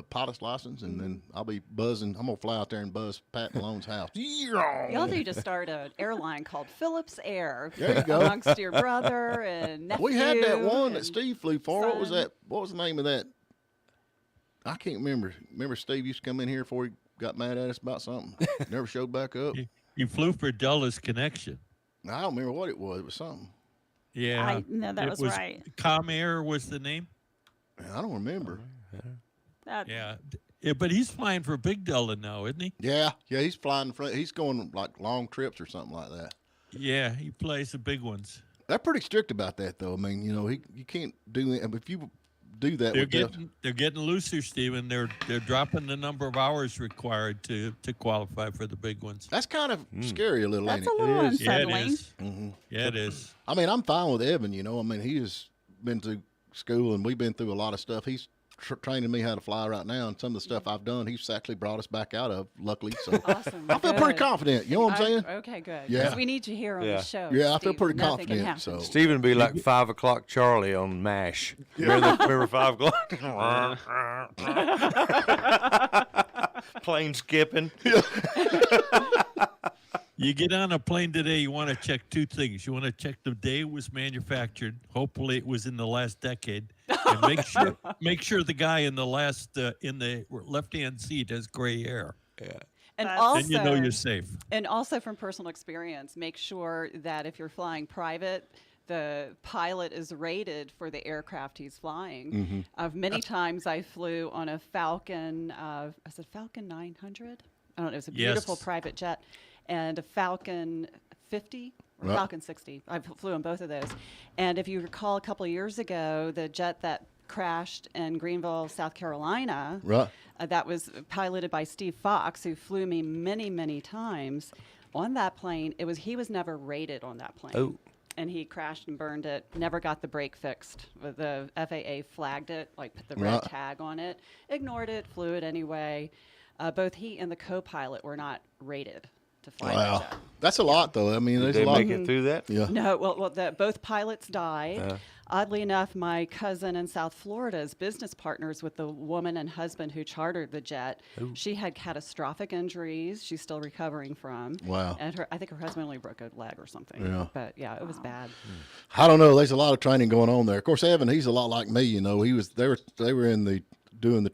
pilot's license, and then I'll be buzzing. I'm gonna fly out there and buzz Pat Malone's house. Y'all need to start an airline called Phillips Air. There you go. Amongst your brother and nephew. We had that one that and Steve flew for. What was son. that? What was the name of that? I can't remember. Remember Steve used to come in here before he got mad at us about something. Never showed back up. You flew for Dulles Connection. I don't remember what it was. It was something. Yeah. No, that it was right. Comair was the name. I don't remember. Yeah. But he's flying for Big Dulles now, isn't he? Yeah, he's flying. He's going like long trips or something like that. Yeah, he plays the big ones. They're pretty strict about that, though. I mean, you can't do it. If you do that, They're getting looser, Stephen. They're dropping the number of hours required to qualify for the big ones. That's kind of scary a little. That's ain't a it? little Yeah, it unsettling. is. Mm-hmm. Yeah, it is. I mean, I'm fine with Evan. I mean, he has been through school, and we've been through a lot of stuff. He's training me how to fly right now, and some of the stuff I've done, he's actually brought us back out of, luckily. So Awesome. I feel pretty Good. confident. You know what I'm saying? Okay, good. Yeah. Because we need you here on Yeah. the show. Yeah, I feel Steve. pretty Nothing can confident. happen. So Stephen be like 5 o'clock Charlie on MASH. Remember 5 o'clock? Plane skipping. You get on a plane today, you want to check two things. You want to check the day it was manufactured. Hopefully it was in the last decade. And make sure the guy in the left-hand seat has gray hair. Yeah. And Then also, Then you know you're safe. And also from personal experience, make sure that if you're flying private, the pilot is rated for the aircraft he's flying. Many times I flew on a Falcon, is it Falcon 900? I don't know, it was a beautiful private jet, and a Falcon 50 or Falcon 60. I flew on both of those. And if you recall, a couple of years ago, the jet that crashed in Greenville, South Carolina, that was piloted by Steve Fox, who flew me many, many times. On that plane, he was never rated on that plane. Oh. And he crashed and burned it, never got the brake fixed. The FAA flagged it, like put the red tag on it, ignored it, flew it anyway. Both he and the co-pilot were not rated to fly that jet. That's a lot, though. I mean, Did there's a they lot. make it through that? Yeah. No, both pilots died. Oddly enough, my cousin in South Florida is business partners with the woman and husband who chartered the jet. Ooh. She had catastrophic injuries she's still recovering from. Wow. And I think her husband only broke a leg or something. Yeah. But yeah, it was bad. I don't know. There's a lot of training going on there. Of course, Evan, he's a lot like me. You know, they were in the doing the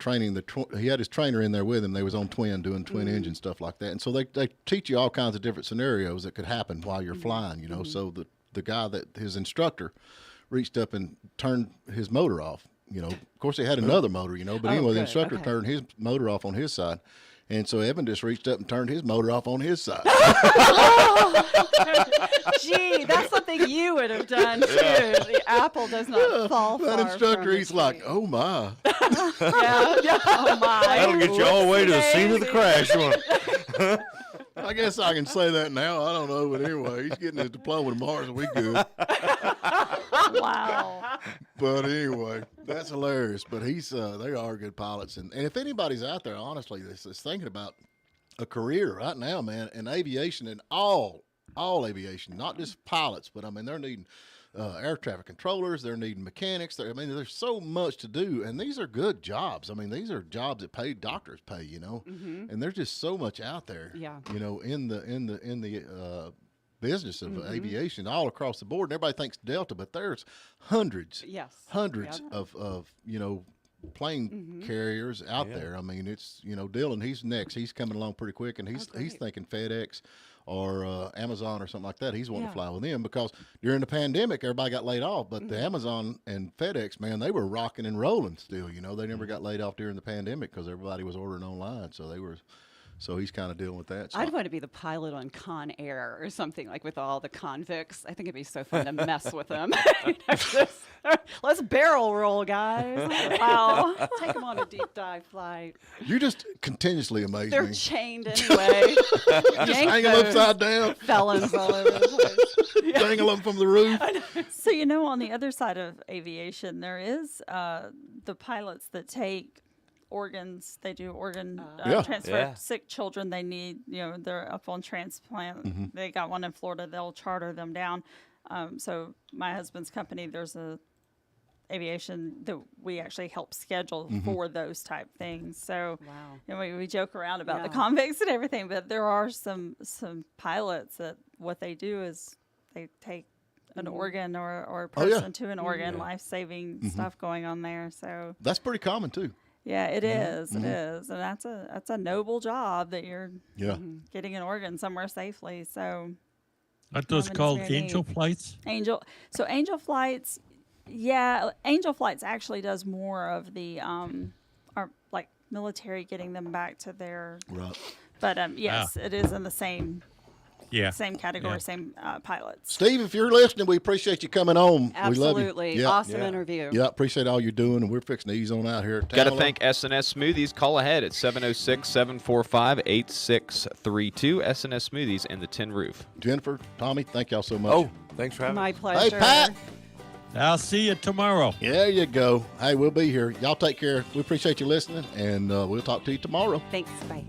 training. He had his trainer in there with him. They was on doing twin engine stuff like that. And so they teach you all kinds of different scenarios that could happen while you're flying. You know, so the guy his instructor reached up and turned his motor off. You know, of course he had another motor. You know, but anyway, the instructor turned his motor off on his side. And so Evan just reached up and turned his motor off on his side. Gee, that's something you would have done too. The apple does not fall far That instructor, from he's like, oh my. yeah, oh my. That'll get you all the way to the scene of the crash, won't it? I guess I can say that now. I don't know, but anyway, he's getting his diploma tomorrow, so we good. Wow. But anyway, that's hilarious. But they are good pilots, and if anybody's out there, honestly, that's thinking about a career right now, man, in aviation and all aviation, not just pilots, but I mean they're needing air traffic controllers, they're needing mechanics. There's so much to do, and these are good jobs. I mean, these are jobs that doctors pay, you know, and there's just so much out there, you know, in the business of aviation all across the board. And everybody thinks Delta, but there's hundreds of you know, plane carriers out there. I mean, it's, you know, Dylan, he's next. He's coming along pretty quick, and he's thinking FedEx or Amazon or something like that. He's wanting to fly with them because during the pandemic, everybody got laid off. But the Amazon and FedEx, man, they were rocking and rolling still. You know, they never got laid off during the pandemic because everybody was ordering online. So he's kind of dealing with that. So I'd want to be the pilot on Con Air or something, like with all the convicts. I think it'd be so fun to mess with them. Let's barrel roll, guys. Wow. Take them on a deep dive flight. You just continuously amaze They're me. chained anyway. Just hang them upside down. Felons all over the place. Dangle them from the roof. So, you know, on the other side of aviation, there is the pilots that take organs. They do organ transfer. Sick children, they need, you know, they're up on transplant. They got one in Florida. They'll charter them down. So my husband's company, there's a aviation that we actually help schedule for those type things. So you know, we joke around about the convicts and everything, but there are some pilots that what they do is they take an organ or a person to an organ, life-saving stuff going on there. So that's pretty common too. Yeah, it is. It is, and that's a noble job that you're getting an organ somewhere safely. So aren't those called angel flights? Angel flights. Yeah, Angel Flights actually does more of the our like military getting them back to their But yes, it is in the same same category, same pilots. Steve, if you're listening, we appreciate you coming on. Absolutely. We love you. Awesome interview. Yeah, appreciate all you're doing, and we're fixing to ease on out here. Got to thank S&S Smoothies. Call ahead at 706-745-8632. S&S Smoothies and the Tin Roof. Jennifer, Tommy, thank y'all so much. Oh, thanks for having me. My pleasure. Hey, Pat. I'll see you tomorrow. There you go. Hey, we'll be here. Y'all take care. We appreciate you listening, and we'll talk to you tomorrow. Thanks. Bye.